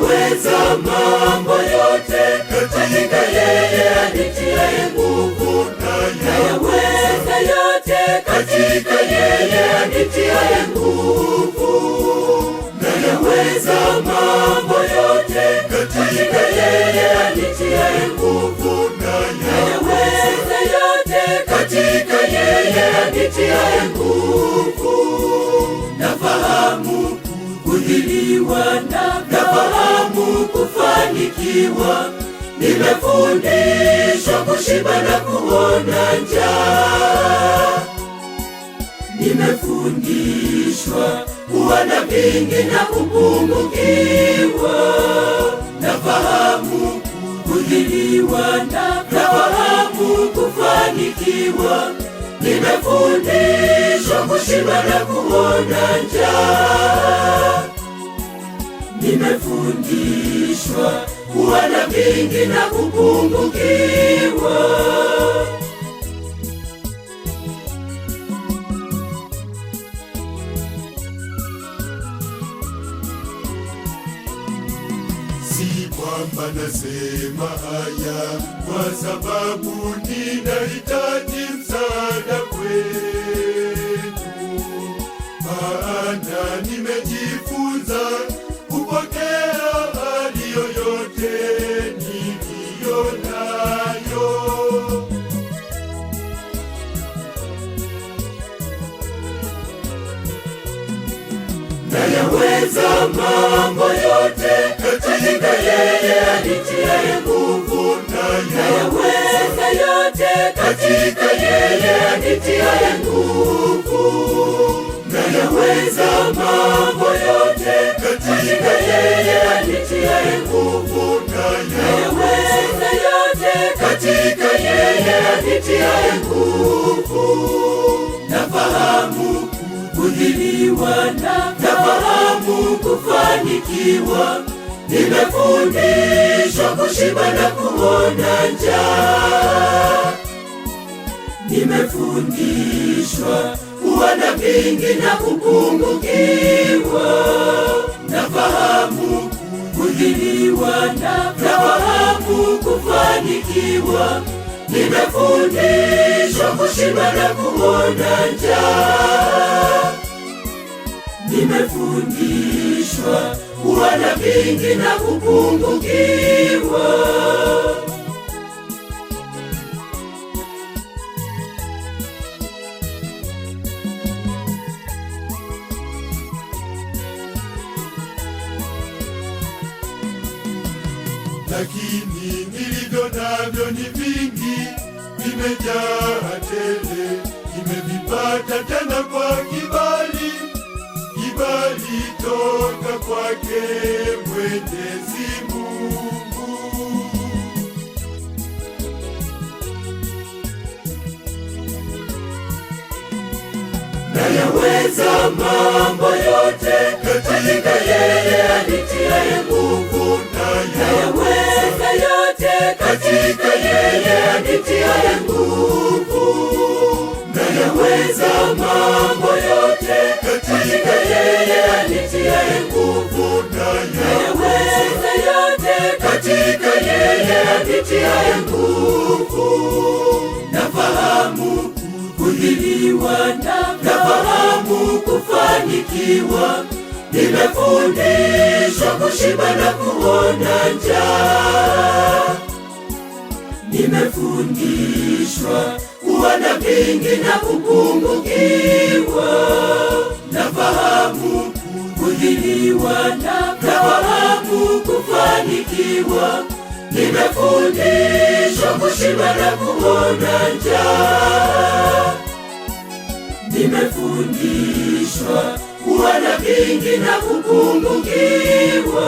nayaweza mambo yote katika yeye anitiaye nguvu. Nayaweza yote katika yeye anitiaye nguvu. Nayaweza mambo yote katika yeye anitiaye nguvu. Nayaweza yote katika yeye anitiaye nguvu. Nafahamu kudhiliwa, nafahamu kufanikiwa. Nimefundishwa kushiba na kuona njaa. Nimefundishwa kuwa na vingi na kupungukiwa. Nafahamu kudhiliwa, nafahamu kufanikiwa. Nimefundishwa kushiba na kuona njaa. Nimefundishwa kuwa na vingi na kupungukiwa. Si kwamba nasema haya kwa sababu ninahitaji msaada kwenu, maana nimejifunza kupokea hali yoyote niliyo nayo. Nayaweza mambo yote katika yeye anitiaye nguvu. Nayaweza yote katika yeye anitiaye nguvu. Nayaweza mambo yote katika yeye anitiaye nguvu. Nayaweza yote katika yeye anitiaye nguvu. Nafahamu kudhiliwa, nafahamu kufanikiwa. Nimefundishwa kushiba na kuona njaa. Nimefundishwa kuwa na vingi na kupungukiwa. Nafahamu kudhiliwa, nafahamu kufanikiwa. Nimefundishwa kushiba na kuona njaa. Nimefundishwa kuwa na vingi na kupungukiwa. Lakini nilivyo navyo ni vingi, vimejaa tele. Nimevipata tena kwa kibali, kibali toka kwake Mwenyezi Mungu. Nayaweza mambo yote katika yeye anitiaye nguvu. Nayaweza yote katika yeye anitiaye nguvu. Nayaweza mambo yote katika yeye anitiaye nguvu. Nayaweza yote katika yeye anitiaye nguvu. Nafahamu kudhiliwa, nafahamu kufanikiwa. Nimefundishwa kushiba na kuona njaa. Nimefundishwa kuwa na vingi na kupungukiwa. Nafahamu kudhiliwa, nafahamu kufanikiwa. Nimefundishwa kushiba na kuona njaa. Nimefundishwa kuwa na vingi na kupungukiwa.